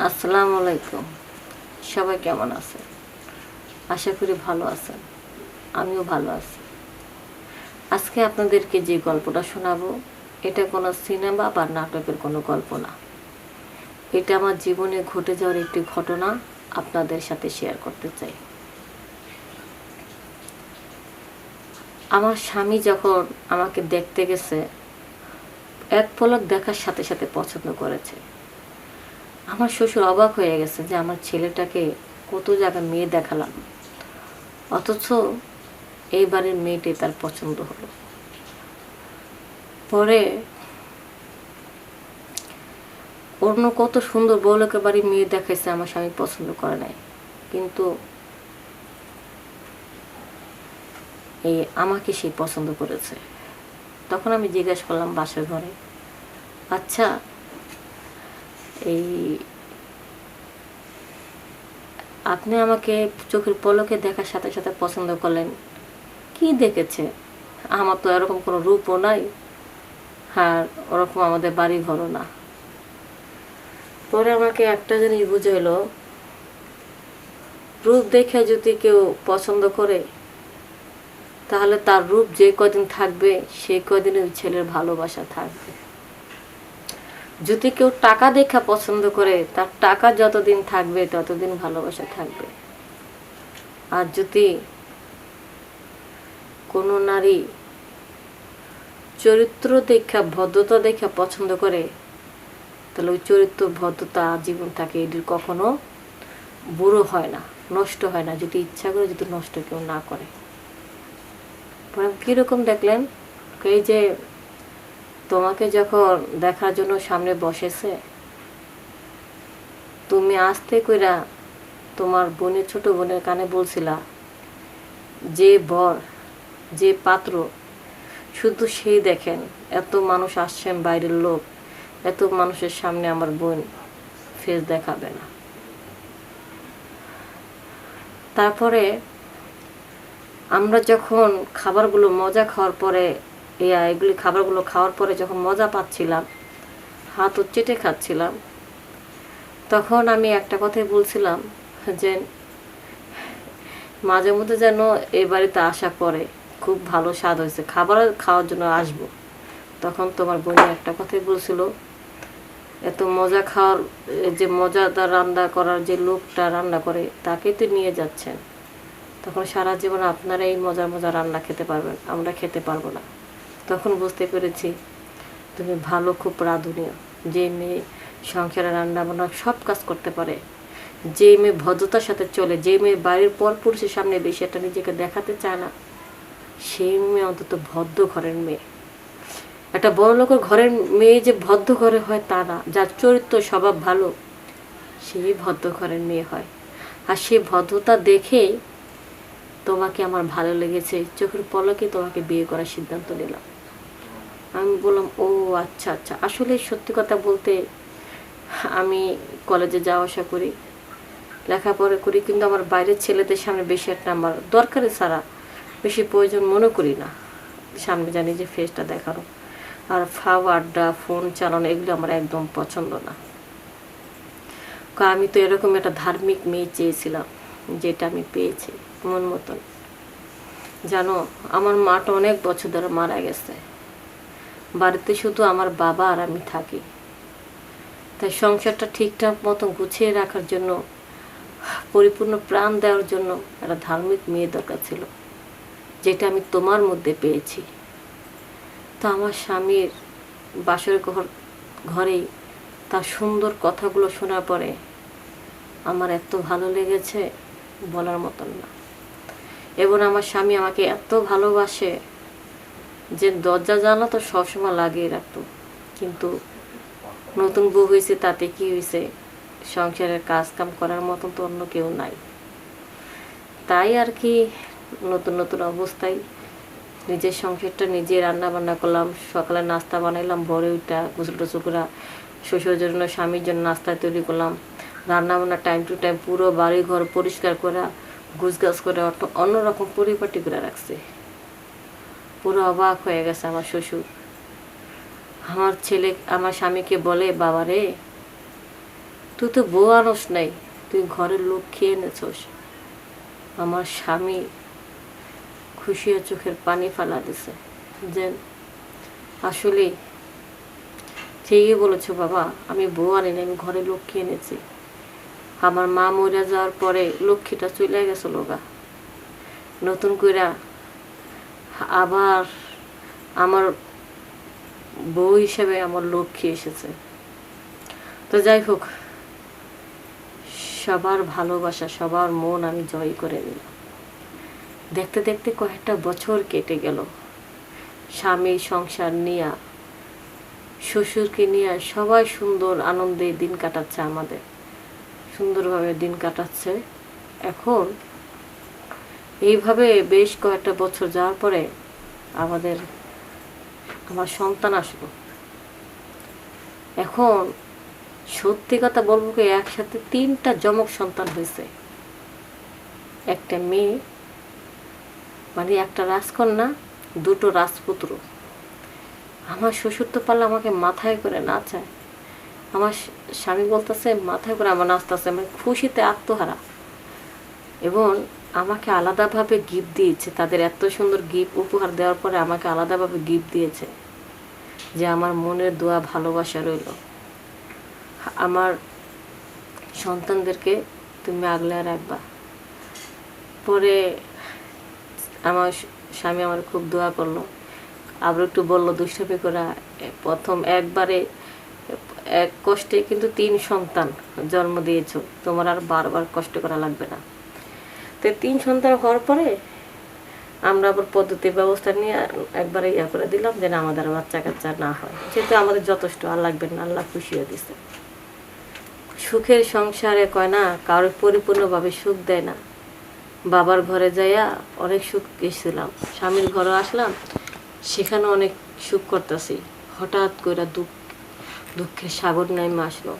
আসসালামু আলাইকুম। সবাই কেমন আছেন? আশা করি ভালো আছেন। আমিও ভালো আছি। আজকে আপনাদেরকে যে গল্পটা শোনাবো, এটা কোনো সিনেমা বা নাটকের কোনো গল্প না। এটা আমার জীবনে ঘটে যাওয়ার একটি ঘটনা আপনাদের সাথে শেয়ার করতে চাই। আমার স্বামী যখন আমাকে দেখতে গেছে, এক পলক দেখার সাথে সাথে পছন্দ করেছে। আমার শ্বশুর অবাক হয়ে গেছে যে আমার ছেলেটাকে কত জায়গায় মেয়ে দেখালাম, অথচ এইবারের মেয়েটি তার পছন্দ হলো। পরে অন্য কত সুন্দর বউলোকের বাড়ি মেয়ে দেখাইছে, আমার স্বামী পছন্দ করে নাই, কিন্তু আমাকে সে পছন্দ করেছে। তখন আমি জিজ্ঞাসা করলাম বাসার ঘরে, আচ্ছা এই আপনি আমাকে চোখের পলকে দেখার সাথে সাথে পছন্দ করলেন, কি দেখেছে? আমার তো এরকম কোনো রূপও নাই, আর ওরকম আমাদের বাড়ি ঘরও না। পরে আমাকে একটা জিনিস বুঝাইলো, রূপ দেখে যদি কেউ পছন্দ করে তাহলে তার রূপ যে কদিন থাকবে সেই কদিন ওই ছেলের ভালোবাসা থাকবে। যদি কেউ টাকা দেখা পছন্দ করে, তার টাকা যতদিন থাকবে ততদিন ভালোবাসা থাকবে। আর যদি কোনো নারী চরিত্র দেখা, ভদ্রতা দেখা পছন্দ করে, তাহলে ওই চরিত্র ভদ্রতা আজীবন থাকে। এটির কখনো বুড়ো হয় না, নষ্ট হয় না, যদি ইচ্ছা করে, যদি নষ্ট কেউ না করে। কীরকম দেখলেন? এই যে তোমাকে যখন দেখার জন্য সামনে বসেছে, তুমি আস্তে কইরা তোমার বোনের, ছোট বোনের কানে বলছিলা যে বর, যে পাত্র শুধু সেই দেখেন, এত মানুষ আসছেন, বাইরের লোক, এত মানুষের সামনে আমার বোন ফেস দেখাবে না। তারপরে আমরা যখন খাবারগুলো মজা খাওয়ার পরে, এগুলি খাবারগুলো খাওয়ার পরে যখন মজা পাচ্ছিলাম, হাতও চেটে খাচ্ছিলাম, তখন আমি একটা কথাই বলছিলাম যে মাঝে মধ্যে যেন এই বাড়িতে আসা পরে খুব ভালো স্বাদ হয়েছে, খাবার খাওয়ার জন্য আসবো। তখন তোমার বোন একটা কথাই বলছিল, এত মজা খাওয়ার, যে মজাদার রান্না করার যে লোকটা রান্না করে তাকে তো নিয়ে যাচ্ছেন, তখন সারা জীবন আপনারা এই মজার মজার রান্না খেতে পারবেন, আমরা খেতে পারবো না। তখন বুঝতে পেরেছি তুমি ভালো, খুব রাঁধুনীয়। যে মেয়ে সংসারে রান্না বান্না সব কাজ করতে পারে, যে মেয়ে ভদ্রতার সাথে চলে, যে মেয়ে বাড়ির পর পুরুষের সামনে বেশি একটা নিজেকে দেখাতে চায় না, সেই মেয়ে অন্তত ভদ্র ঘরের মেয়ে। একটা বড় লোকের ঘরের মেয়ে যে ভদ্র ঘরে হয় তা না, যার চরিত্র স্বভাব ভালো সেই ভদ্র ঘরের মেয়ে হয়। আর সেই ভদ্রতা দেখেই তোমাকে আমার ভালো লেগেছে, চোখের পলকে তোমাকে বিয়ে করার সিদ্ধান্ত নিলাম। আমি বললাম, ও আচ্ছা আচ্ছা। আসলে সত্যি কথা বলতে আমি কলেজে যাওয়া আসা করি, লেখাপড়া করি, কিন্তু আমার বাইরের ছেলেদের সামনে বেশি একটা আমার দরকারি ছাড়া বেশি প্রয়োজন মনে করি না সামনে জানি যে ফেসটা দেখানো। আর ফাও আড্ডা, ফোন চালানো, এগুলো আমার একদম পছন্দ না। আমি তো এরকম একটা ধার্মিক মেয়ে চেয়েছিলাম, যেটা আমি পেয়েছি মন মতন। জানো, আমার মাটা অনেক বছর ধরে মারা গেছে, বাড়িতে শুধু আমার বাবা আর আমি থাকি। তাই সংসারটা ঠিকঠাক মতো গুছিয়ে রাখার জন্য, পরিপূর্ণ প্রাণ দেওয়ার জন্য একটা ধার্মিক মেয়ে দরকার ছিল, যেটা আমি তোমার মধ্যে পেয়েছি। তো আমার স্বামীর বাসর ঘরেই তার সুন্দর কথাগুলো শোনার পরে আমার এত ভালো লেগেছে, বলার মতন না। এবং আমার স্বামী আমাকে এত ভালোবাসে যে দরজা জানলা তো সবসময় লাগিয়ে রাখতো, কিন্তু নতুন বউ হয়েছে তাতে কি হয়েছে, সংসারের কাজ কাম করার মতন তো অন্য কেউ নাই। তাই আর কি, নতুন নতুন অবস্থায় নিজের সংসারটা নিজে রান্না বান্না করলাম। সকালে নাস্তা বানাইলাম, ভোরে উঠা গোসল টোসল করা, শ্বশুরের জন্য স্বামীর জন্য নাস্তা তৈরি করলাম, রান্না বান্না টাইম টু টাইম, পুরো বাড়ি ঘর পরিষ্কার করা, গুছগাছ করে অন্যরকম পরিপাটি করে রাখছে। পুরো অবাক হয়ে গেছে আমার শ্বশুর। আমার ছেলে আমার স্বামীকে বলে, বাবা রে, তুই তো বউ আনস নাই, তুই ঘরের লোক খেয়ে এনেছস। আমার স্বামী খুশিয়া চোখের পানি ফেলা দিছে যে আসলে ঠিকই বলেছো বাবা, আমি বউ আনি না, আমি ঘরে লক্ষ্মী এনেছি। আমার মা মরে যাওয়ার পরে লক্ষ্মীটা চলে গেছিল গা, নতুন কইরা আবার আমার বউ হিসেবে আমার লক্ষ্মী এসেছে। তো যাই হোক, সবার ভালোবাসা, সবার মন আমি জয় করে নিলাম। দেখতে দেখতে কয়েকটা বছর কেটে গেল। স্বামী সংসার নিয়া, শ্বশুরকে নিয়ে সবাই সুন্দর আনন্দে দিন কাটাচ্ছে, আমাদের সুন্দরভাবে দিন কাটাচ্ছে। এখন এইভাবে বেশ কয়েকটা বছর যাওয়ার পরে আমার সন্তান আসলো। এখন সত্যি কথা বলবো কি, একসাথে 3টা যমক সন্তান হয়েছে। একটা মেয়ে, মানে একটা রাজকন্যা, 2টো রাজপুত্র। আমার শ্বশুর তো পারলে আমাকে মাথায় করে নাচায়, আমার স্বামী বলতেছে মাথায় করে আমার নাচতেছে, মানে খুশিতে আত্মহারা। এবং আমাকে আলাদাভাবে গিফট দিয়েছে, তাদের এত সুন্দর গিফট উপহার দেওয়ার পরে আমাকে আলাদাভাবে গিফট দিয়েছে যে আমার মনের দোয়া ভালোবাসা রইল, আমার সন্তানদেরকে তুমি আগলে রাখবা। পরে আমার স্বামী আমার খুব দোয়া করলো, আবার একটু বললো দুষ্টামি করা, প্রথম একবারে এক কষ্টে কিন্তু 3 সন্তান জন্ম দিয়েছো, তোমার আর বারবার কষ্ট করা লাগবে না। তো 3 সন্তান হওয়ার পরে আমরা আবার পদ্ধতি ব্যবস্থা নিয়ে একবারে করে দিলাম যে না, আমাদের বাচ্চা কাচ্চা না হয়, যেহেতু আমাদের যথেষ্ট, আর লাগবে না, আল্লাহ খুশি হয়ে দিছে। সুখের সংসারে কয় না, কারোর পরিপূর্ণভাবে সুখ দেয় না। বাবার ঘরে যাইয়া অনেক সুখ গেছিলাম, স্বামীর ঘরে আসলাম, সেখানে অনেক সুখ করতেছি। হঠাৎ করে দুঃখের সাগর নেমে আসলো।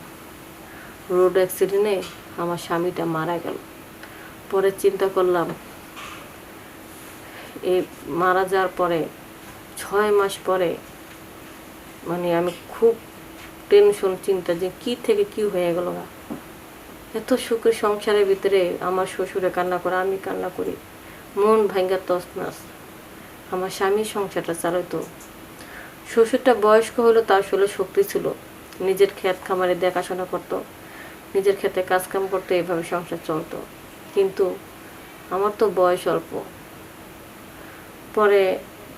রোড অ্যাক্সিডেন্টে আমার স্বামীটা মারা গেল। পরে চিন্তা করলাম, এই মারা যাওয়ার পরে 6 মাস পরে মানে আমি খুব টেনশন, চিন্তা যে কি থেকে কি হয়ে গেল। এত সুখের সংসারের ভিতরে আমার শ্বশুরে কান্না করে, আমি কান্না করি, মন ভাঙ্গা তছনছ। আমার স্বামীর সংসারটা চালাইতো। শ্বশুরটা বয়স্ক হলো, তার আসলে শক্তি ছিল, নিজের ক্ষেত খামারে দেখাশোনা করতো, নিজের ক্ষেতে কাজকাম করতো, এভাবে সংসার চলতো। কিন্তু আমার তো বয়স অল্প। পরে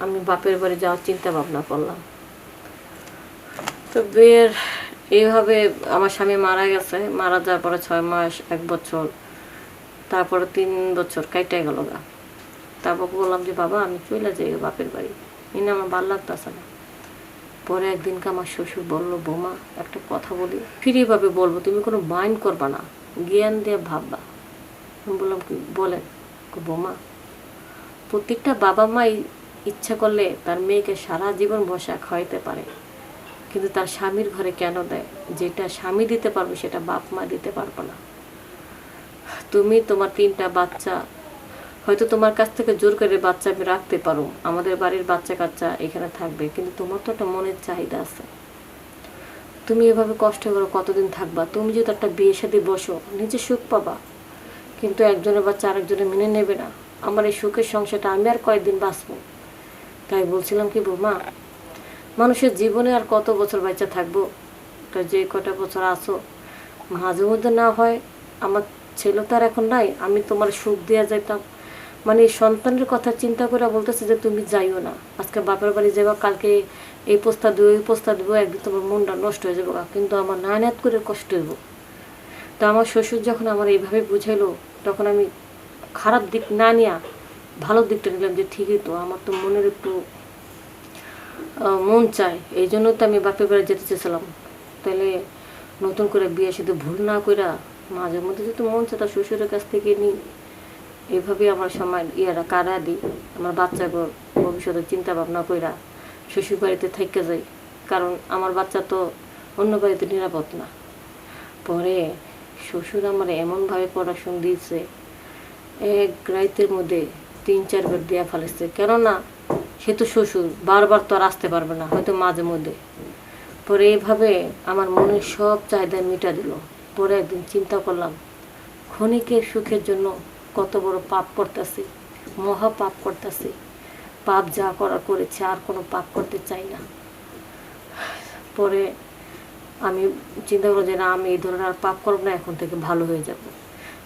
আমি বাপের বাড়ি যাওয়ার চিন্তা ভাবনা করলাম। তো বিয়ের এইভাবে আমার স্বামী মারা গেছে, মারা যাওয়ার পরে 6 মাস, 1 বছর, তারপরে 3 বছর কাইটে গেল গা। তারপর বললাম যে বাবা আমি চলে যাই বাপের বাড়ি, এনে আমার ভালো লাগতেছে না। পরে একদিনকে আমার শ্বশুর বললো, বৌমা একটা কথা বলি, ফ্রিভাবে বলবো, তুমি কোনো মাইন্ড করবা না, জ্ঞান দিয়ে ভাববা। আমি বললাম কি বলেন। বৌমা, প্রত্যেকটা বাবা মা ইচ্ছা করলে তার মেয়েকে সারা জীবন বসা খাওয়াইতে পারে, কিন্তু তার স্বামীর ঘরে কেন দেয়? যেটা স্বামী দিতে পারবে সেটা বাপ মা দিতে পারবে না। তুমি তোমার 3টা বাচ্চা, হয়তো তোমার কাছ থেকে জোর করে বাচ্চা আমি রাখতে পারো, আমাদের বাড়ির বাচ্চা কাচ্চা এখানে থাকবে, কিন্তু তোমার তো একটা মনের চাহিদা আছে। তুমি এভাবে কষ্ট করে কতদিন থাকবা? তুমি যদি একটা বিয়ে শাদী বসো, নিজে সুখ পাবা, কিন্তু একজনের বাচ্চা আরেকজনে মেনে নেবে না। আমার এই সুখের সংসারটা আমি আর কয়েকদিন বাঁচবো। তাই বলছিলাম কি বৌমা, মানুষের জীবনে আর কত বছর বাচ্চা থাকবো, যে কটা বছর আছো, মাঝে মধ্যে না হয়, আমার ছেলে তো আর এখন নাই, আমি তোমার সুখ দেওয়া যাইতাম, মানে সন্তানের কথা চিন্তা করে বলতেছে যে তুমি যাইও না, আজকে বাপের বাড়ি যাবা, কালকে এই প্রস্তাব দিব, এই প্রস্তাব দিব, একদিন তোমার মনটা নষ্ট হয়ে যাবো, কিন্তু আমার নায়নাত করে কষ্ট হইব। তো আমার শ্বশুর যখন আমার এইভাবে বুঝাইলো, তখন আমি খারাপ দিক না নিয়ে ভালো দিকটা নিলাম, যে ঠিকই তো, আমার তো মনের একটু মন চায়, এই জন্য তো আমি বাপের বাড়ি যেতে চেয়েছিলাম। তাহলে নতুন করে বিয়ে শুধু ভুল না কইরা মাঝে মধ্যে যেহেতু মন চায় তার শ্বশুরের কাছ থেকে নিই, এইভাবেই আমার সময় ইয়েরা কারা দিই, আমার বাচ্চাকে ভবিষ্যতে চিন্তা ভাবনা কইরা শ্বশুর বাড়িতে থেকে যাই, কারণ আমার বাচ্চা তো অন্য বাড়িতে নিরাপদ না। পরে শ্বশুর আমার এমনভাবে পড়াশোনা দিয়েছে, এক রাইতের মধ্যে 3-4 বার দেওয়া ফেলেছে। কেননা সে তো শ্বশুর, বারবার তো আর আসতে পারবে না, হয়তো মাঝে মধ্যে। পরে এইভাবে আমার মনের সব চাহিদা মিটা দিল। তো পরে একদিন চিন্তা করলাম, ক্ষণিকের সুখের জন্য কত বড় পাপ করতেছি, মহা পাপ করতেছি। পাপ যা করার করেছি, আর কোনো পাপ করতে চাই না। পরে আমি চিন্তা করলাম যে না, আমি এই ধরনের আর পাপ করব না, এখন থেকে ভালো হয়ে যাব।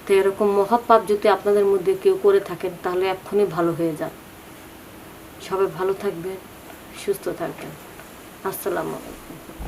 তো এরকম মহাপাপ যদি আপনাদের মধ্যে কেউ করে থাকেন তাহলে এক্ষুনি ভালো হয়ে যান। সবাই ভালো থাকবেন, সুস্থ থাকবেন। আসসালামু আলাইকুম।